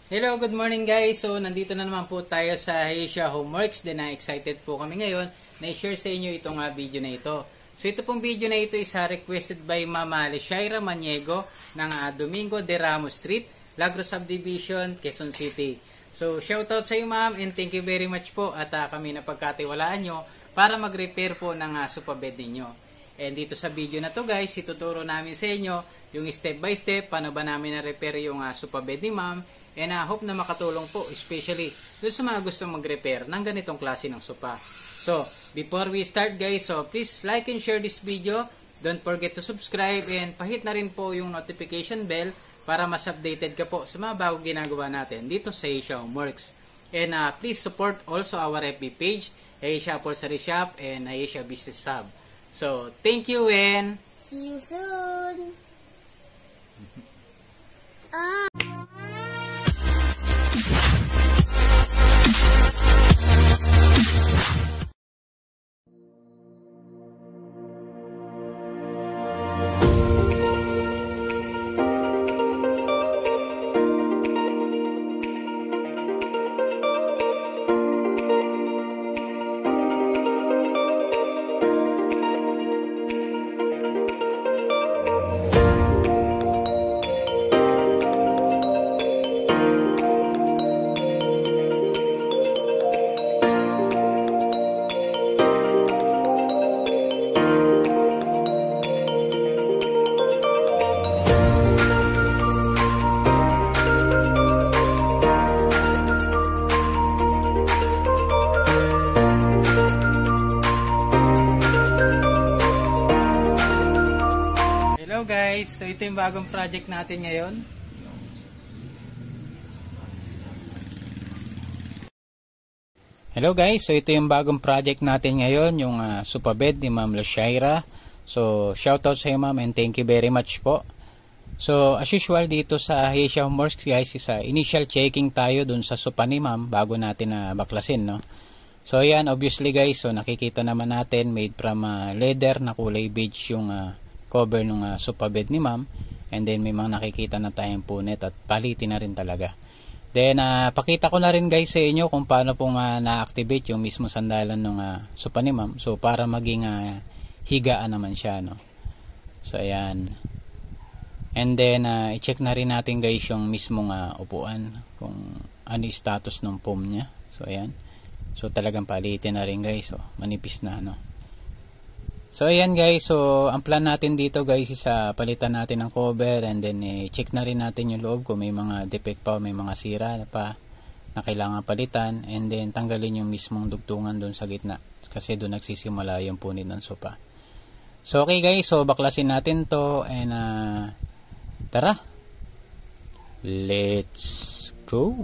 Hello, good morning guys. So, nandito na naman po tayo sa Asia Homeworks. Then, excited po kami ngayon na i-share sa inyo itong video na ito. So, ito pong video na ito is requested by Mama Lishaira Maniego ng Domingo de Ramos Street, Lagro Subdivision, Quezon City. So, shoutout sa iyo ma'am and thank you very much po at kami na pagkatiwalaan nyo para mag-repair po ng sofa bed ninyo. And dito sa video na to guys, ituturo namin sa inyo yung step by step paano ba namin na-repair yung sofa bed ni ma'am. And hope na makatulong po, especially doon sa mga gustong mag-repair ng ganitong klase ng sofa. So, before we start guys, so please like and share this video. Don't forget to subscribe and pahit na rin po yung notification bell para mas updated ka po sa mga bago ginagawa natin dito sa Asia Homeworks. And please support also our FB page, Asia Upholstery Shop and Asia Business Hub. So, thank you and see you soon! Hello guys, so ito yung bagong project natin ngayon. Hello guys, so ito yung bagong project natin ngayon, yung sofa bed ni Ma'am Lishaira. So shoutout sa iyo ma'am and thank you very much po. So as usual dito sa Asia Homeworks guys, initial checking tayo dun sa sofa ni ma'am bago natin baklasin, no? So yan, obviously guys, so nakikita naman natin made from leather na kulay beige yung cover ng sofa bed ni ma'am, and then may mga nakikita na tayong punit at palitin na rin talaga. Then pakita ko na rin guys sa inyo kung paano pong na-activate yung mismo sandalan ng sofa ni ma'am, so para maging higaan naman siya, no? So ayan, and then i-check na rin natin guys yung mismong upuan kung ano yung status ng foam nya. So ayan, so talagang palitin na rin guys, so manipis na, no? So ayan guys, so ang plan natin dito guys is palitan natin ng cover, and then check na rin natin yung loob kung may mga defect pa, may mga sira pa na kailangan palitan, and then tanggalin yung mismong dugtungan doon sa gitna kasi doon nagsisimula yung punit ng sofa. So okay guys, so baklasin natin to, and tara, let's go.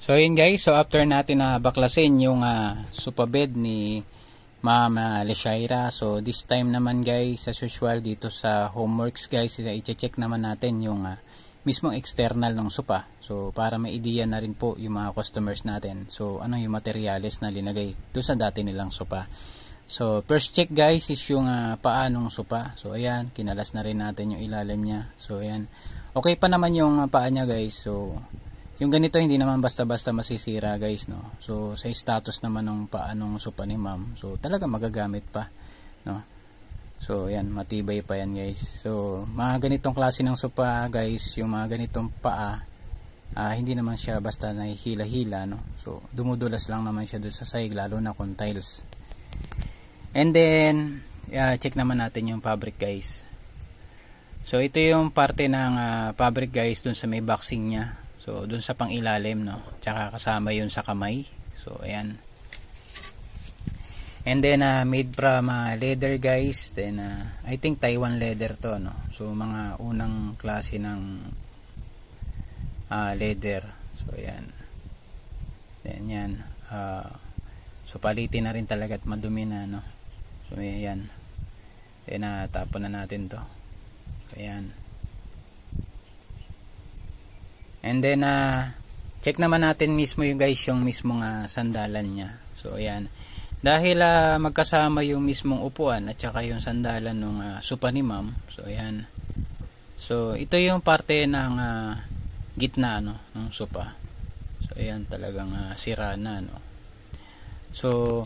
So yun guys, so after natin na baklasin yung sofa bed ni Ma'am Leshaira, so this time naman guys, as usual dito sa homeworks guys, i-check naman natin yung mismong external ng sofa. So para may idea na rin po yung mga customers natin. So ano yung materials na linagay doon sa dati nilang sofa. So first check guys is yung paa ng sofa. So ayan, kinalas na rin natin yung ilalim niya. So ayan, okay pa naman yung paa niya guys. So yung ganito hindi naman basta-basta masisira guys, no. So sa status naman ng paa ng sofa ni ma'am, so talaga magagamit pa, no. So yan, matibay pa yan guys. So mga ganitong klase ng sofa guys, yung mga ganitong paa, hindi naman siya basta nahihila-hila, no. So dumudulas lang naman siya doon sa sahig, lalo na kung tiles. And then check naman natin yung fabric guys. So ito yung parte ng fabric guys dun sa may boxing niya. So dun sa pangilalim, no, tsaka kasama yun sa kamay. So ayan. And then made from leather guys. Then I think Taiwan leather to, no. So mga unang klase ng leather. So ayan. Then yan. So palitin na rin talaga at madumi na, no. So ayan. Then tapon na natin to. So ayan. And then check naman natin mismo yung guys, yung mismong sandalan niya. So ayan. Dahil magkasama yung mismong upuan at saka yung sandalan ng sofa ni ma'am. So ayan. So ito yung parte ng gitna, no, ng sofa. So ayan, talagang sira na, no. So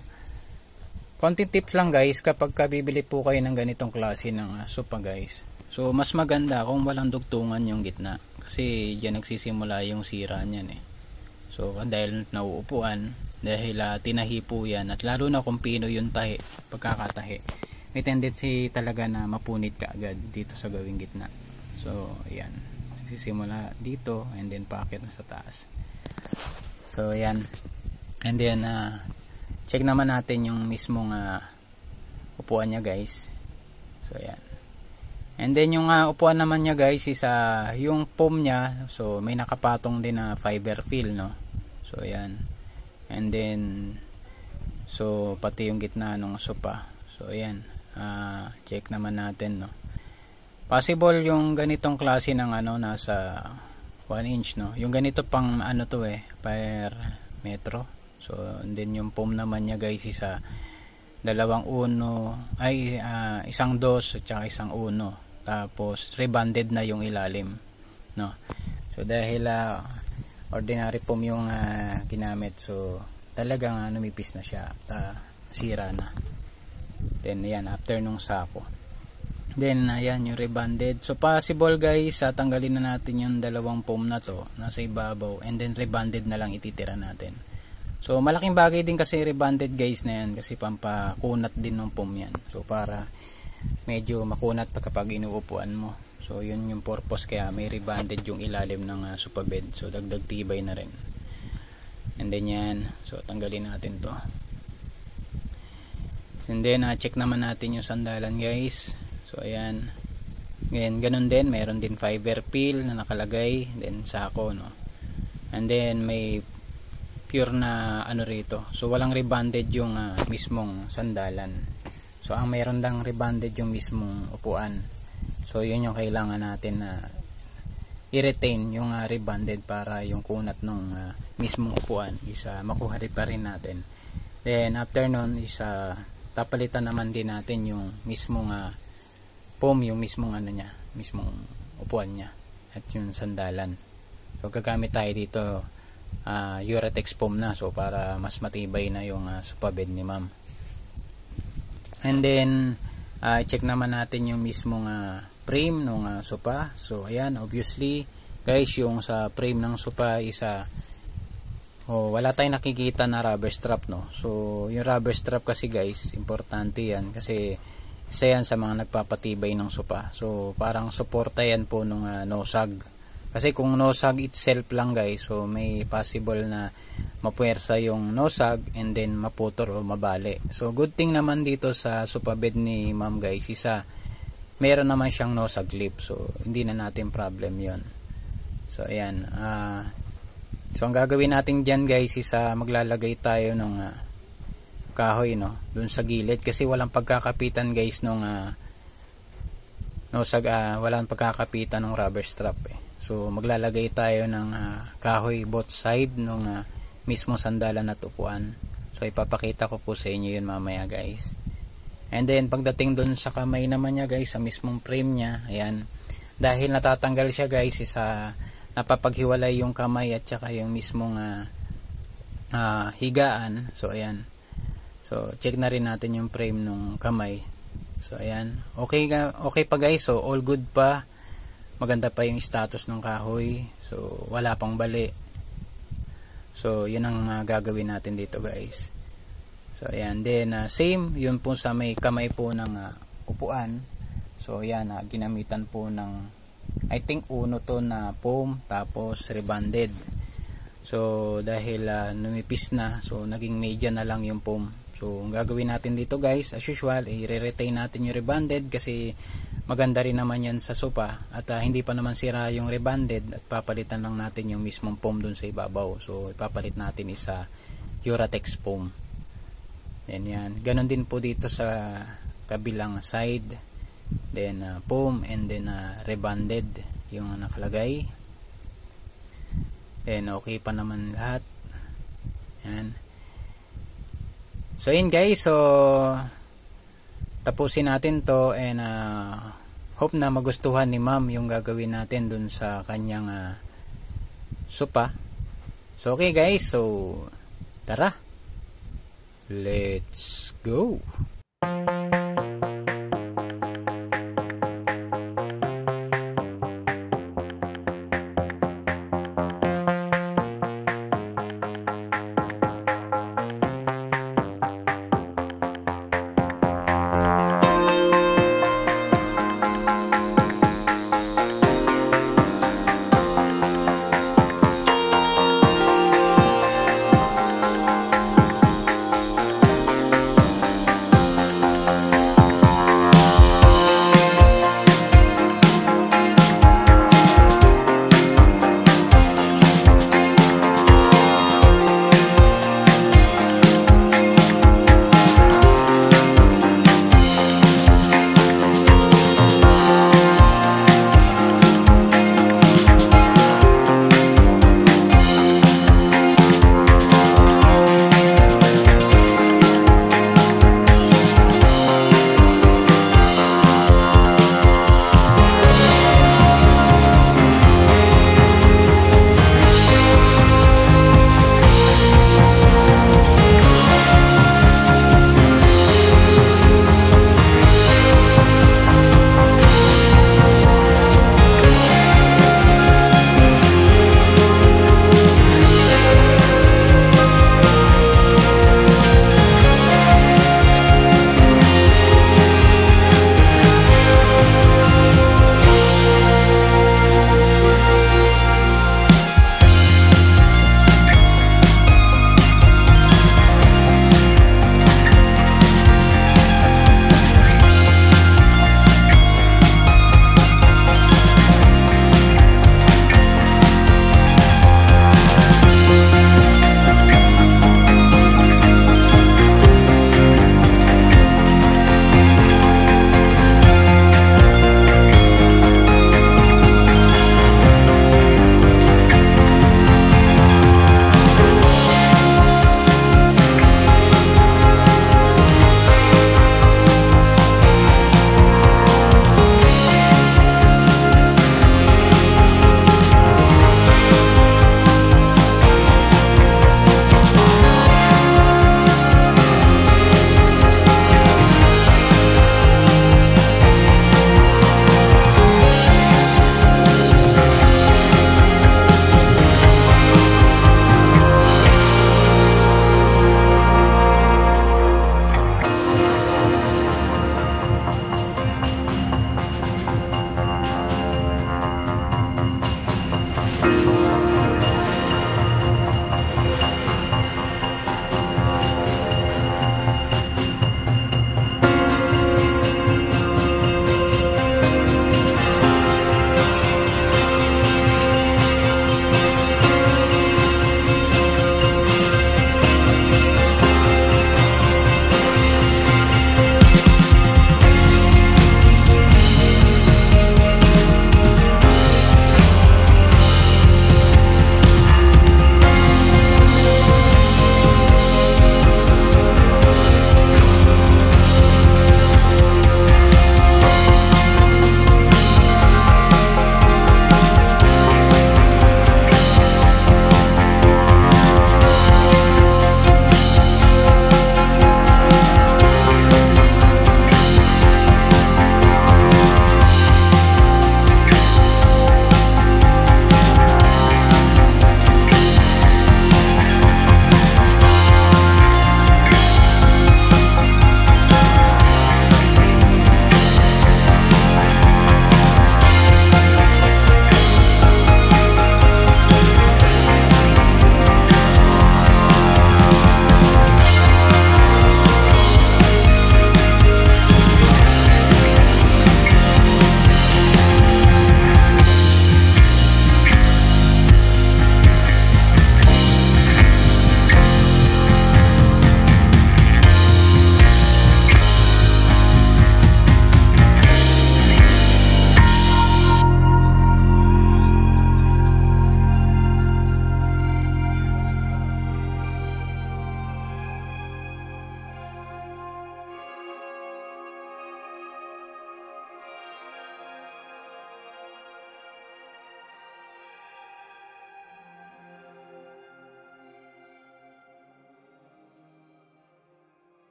konting tips lang guys kapag bibili po kayo ng ganitong klase ng sofa guys. So mas maganda kung walang dugtungan yung gitna, kasi diyan nagsisimula yung sira niyan eh. So dahil nauupuan, dahil tinahi po yan, at lalo na kung pino yung tahi, pagkakatahi, may tendency talaga na mapunit ka agad dito sa gawing gitna. So ayan, nagsisimula dito and then paakyat na sa taas. So ayan. And then check naman natin yung mismong upuan niya guys. So ayan. And then yung upuan naman niya guys is yung foam niya, so may nakapatong din na fiber fill, no. So ayan. And then so pati yung gitna ng sofa. So ayan. Check naman natin, no. Possible yung ganitong klase ng nasa 1 inch, no. Yung ganito pang to per metro. So and then yung foam naman niya guys is 2 uno, isang dos at saka isang uno. Tapos rebonded na yung ilalim, no. So dahil ordinary foam yung ginamit, so talagang numipis na siya, sira na. Then ayan, after nung sako, then ayan yung rebonded. So possible guys, tanggalin na natin yung 2 foam na to nasa ibabaw, and then rebonded na lang ititira natin. So malaking bagay din kasi rebonded guys na yan, kasi pampakunat din ng foam yan. So para medyo makunat pa kapag inuupuan mo. So yun yung purpose, kaya may rebonded yung ilalim ng sofa bed. So dagdag tibay na rin. And then yan, so tanggalin natin to. And then check naman natin yung sandalan guys. So ayan. Ngayon ganun din, meron din fiber fill na nakalagay, then sako, no. And then may pure na rito. So walang rebonded yung mismong sandalan. So ang mayroon lang rebonded yung mismong upuan. So yun yung kailangan natin na i-retain yung rebonded, para yung kunat ng mismong upuan is makuha rin pa rin natin. Then after nun is tapalitan naman din natin yung mismong foam, yung mismong niya, mismong upuan niya at yung sandalan. So gagamit tayo dito Uratex foam na, so para mas matibay na yung sofa bed ni ma'am. And then check naman natin yung mismong frame ng sofa. So ayan, obviously guys, yung sa frame ng sofa is wala tayong nakikita na rubber strap, no. So yung rubber strap kasi guys, importante yan, kasi isa yan sa mga nagpapatibay ng sofa. So parang suporta yan po nung nosag. Kasi kung nosag itself lang guys, so may possible na mapuwersa yung nosag and then maputol o mabali. So good thing naman dito sa sofa bed ni ma'am guys, meron naman siyang nosag lip. So hindi na natin problem yon. So ayan, So ang gagawin natin dyan guys is maglalagay tayo ng kahoy dun sa gilid kasi walang pagkakapitan guys walang pagkakapitan ng rubber strap So maglalagay tayo ng kahoy both side nung mismong sandalan at upuan. So ipapakita ko po sa inyo yun mamaya guys. And then pagdating dun sa kamay naman niya guys, sa mismong frame niya, ayan, dahil natatanggal siya guys, napapaghiwalay yung kamay at saka yung mismong higaan. So ayan, so check na rin natin yung frame nung kamay. So ayan, okay pa guys, so all good pa, maganda pa yung status ng kahoy, so wala pang bali. So yun ang gagawin natin dito guys. So ayan, then same yun po sa may kamay po ng upuan. So ayan, ginamitan po ng I think uno to na foam tapos rebonded. So dahil numipis na, so naging media na lang yung foam. So ang gagawin natin dito guys, as usual, i-retain natin yung rebonded kasi maganda rin naman yan sa sofa at hindi pa naman sira yung rebonded at papalitan lang natin yung mismong foam dun sa ibabaw. So ipapalit natin isa Uratex foam. Then yan, ganon din po dito sa kabilang side. Then foam and then rebonded yung nakalagay. Then okay pa naman lahat. Yan. So yun guys, so tapusin natin to and hope na magustuhan ni ma'am yung gagawin natin dun sa kanyang sopa. So okay guys, so tara, let's go.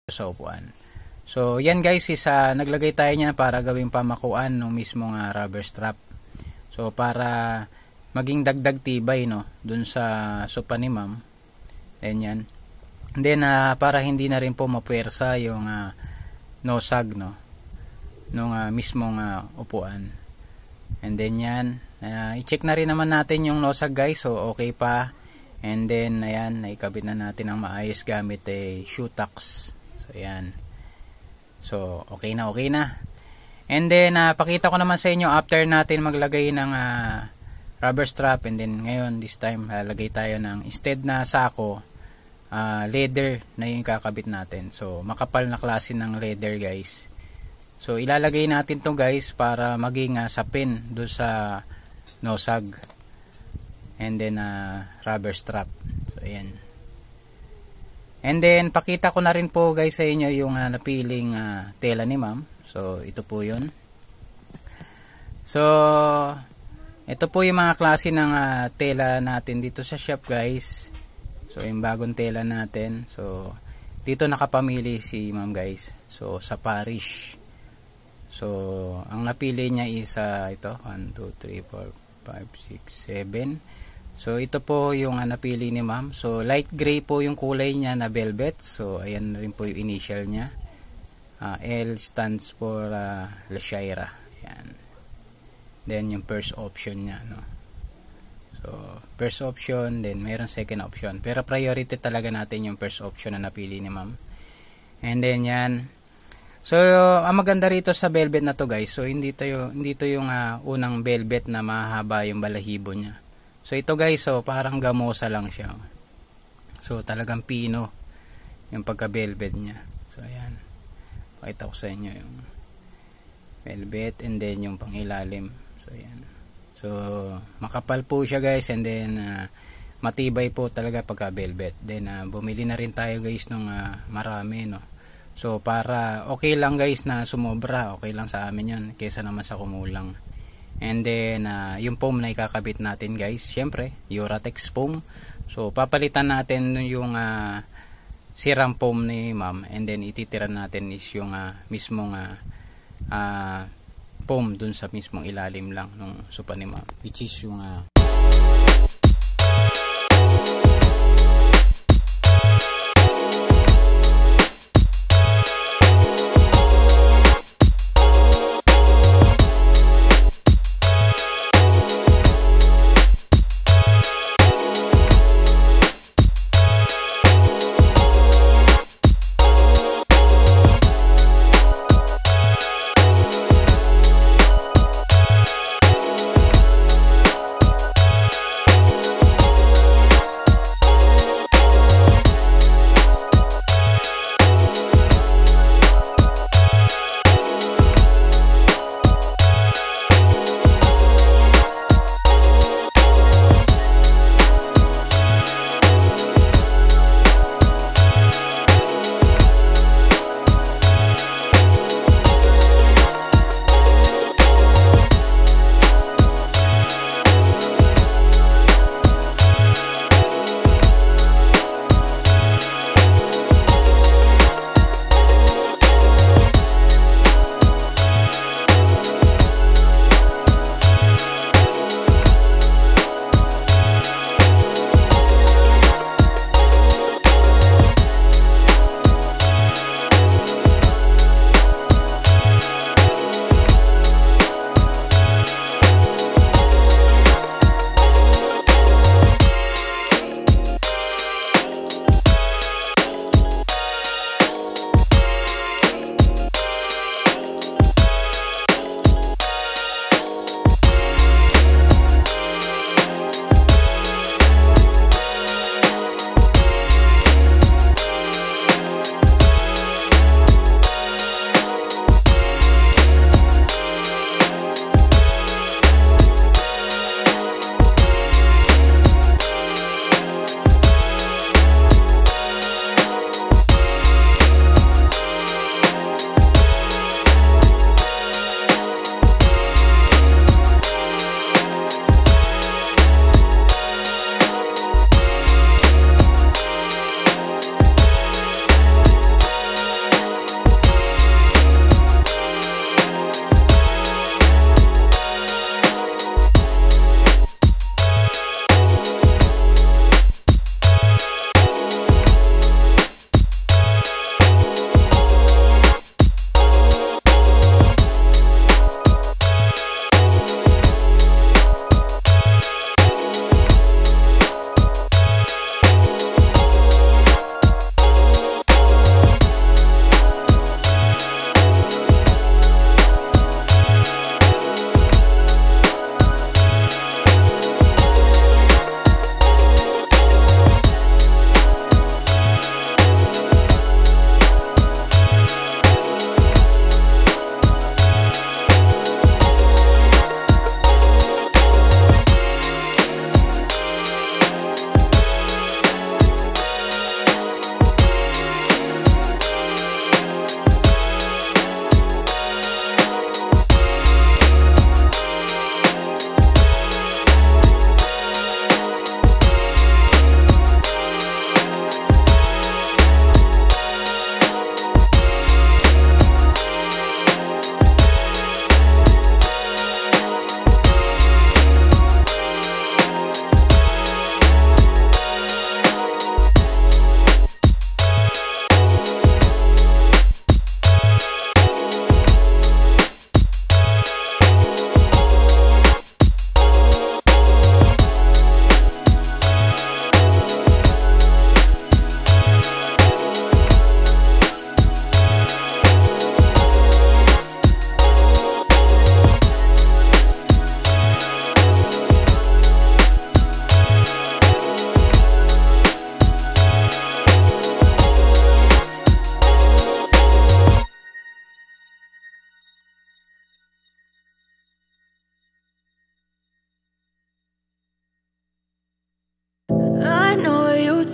sa upuan. So yan guys is naglagay tayo niya para gawing pamakuan ng mismong rubber strap. So para maging dagdag tibay no dun sa sopa ni ma'am. Yan. And then para hindi na rin po mapuwersa yung nosag no nung mismong upuan. And then yan, i-check na rin naman natin yung nosag guys. So okay pa. And then ayan, naikabit na natin ang maayos gamit shoe tacks. So ayan. So okay na. And then pakita ko naman sa inyo after natin maglagay ng rubber strap. And then ngayon this time lalagay tayo ng instead na sako, leather na yung kakabit natin. So makapal na klase ng leather guys. So ilalagay natin to guys para maging sapin do sa nosag. And then rubber strap. So ayan. And then pakita ko na rin po guys sa inyo yung napiling tela ni ma'am. So ito po yun. So ito po yung mga klase ng tela natin dito sa shop guys. So yung bagong tela natin. So dito nakapamili si ma'am guys. So sa Parish. So ang napili niya is ito 1, 2, 3, 4, 5, 6, 7. So ito po yung napili ni ma'am. So light gray po yung kulay niya na velvet. So ayan rin po yung initial niya. L stands for Lashaira. Ayan. Then yung first option niya no. So first option, then mayroon second option. Pero priority talaga natin yung first option na napili ni ma'am. And then yan. So ang maganda rito sa velvet na to guys. So hindi to yung unang velvet na mahaba yung balahibo niya. So ito guys, so parang gamosa lang siya. So talagang pino yung pagka-velvet niya. So ayan. Pakita ko sa inyo yung velvet and then yung pangilalim. So ayan. So makapal po siya guys and then matibay po talaga pagka-velvet. Then bumili na rin tayo guys ng marami no. So para okay lang guys na sumobra, okay lang sa amin 'yan kaysa naman sa kumulang. And then yung foam na ikakabit natin guys, syempre Uratex foam. So papalitan natin yung sirang foam ni ma'am and then ititira natin is yung mismong foam dun sa mismong ilalim lang ng sopa ni ma'am, which is yung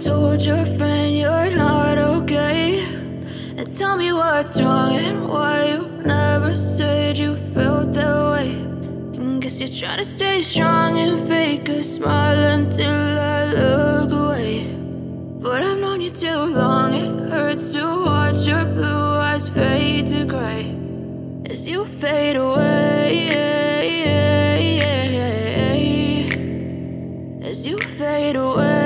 told your friend you're not okay, and tell me what's wrong and why you never said you felt that way. And guess you're trying to stay strong and fake a smile until I look away. But I've known you too long, it hurts to watch your blue eyes fade to gray as you fade away, as you fade away.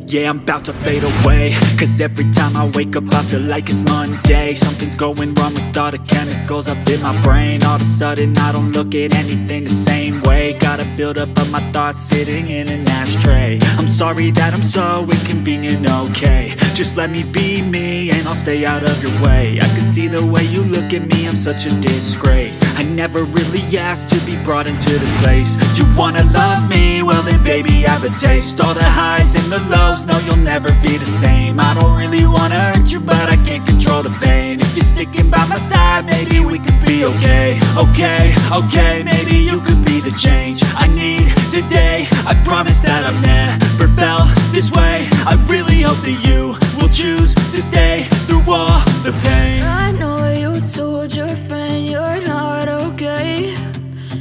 Yeah, I'm about to fade away, cause every time I wake up I feel like it's Monday. Something's going wrong with all the chemicals up in my brain. All of a sudden I don't look at anything the same way. Gotta build up of my thoughts sitting in an ashtray. I'm sorry that I'm so inconvenient, okay. Just let me be me and I'll stay out of your way. I can see the way you look at me, I'm such a disgrace. I never really asked to be brought into this place. You wanna love me? Well then baby, have a taste. All the highs and the lows, no, you'll never be the same. I don't really wanna hurt you, but I can't control the pain. If you're sticking by my side, maybe we could be okay. Okay, maybe you could be the change I need today. I promise that I've never felt this way. I really hope that you will choose to stay through all the pain. I know you told your friend you're not okay,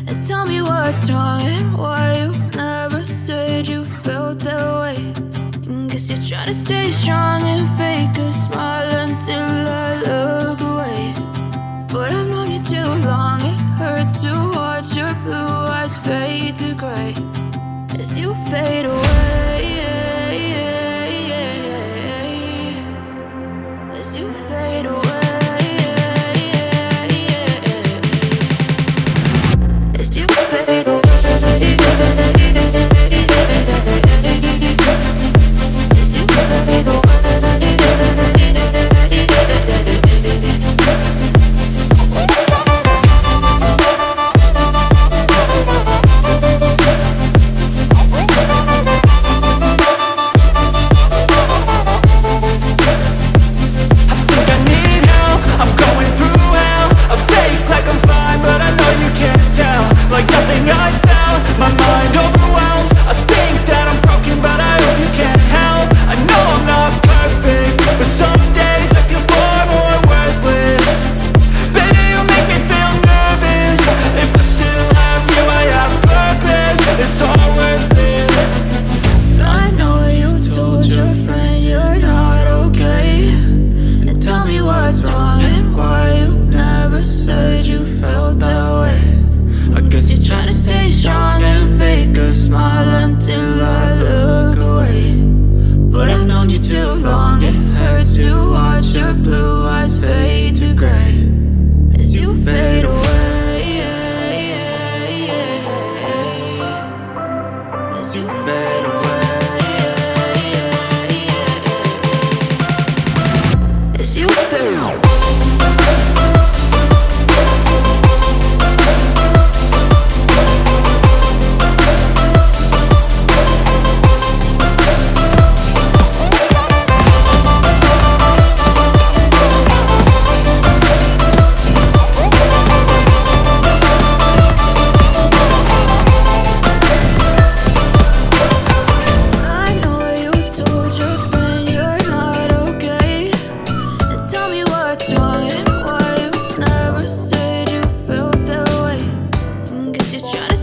and tell me what's wrong and why you never said you felt that way. Guess you're trying to stay strong and fake a smile until I look away. But I've known you too long, it hurts to watch your blue eyes fade to gray as you fade away, as you fade away, as you fade away.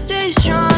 Stay strong.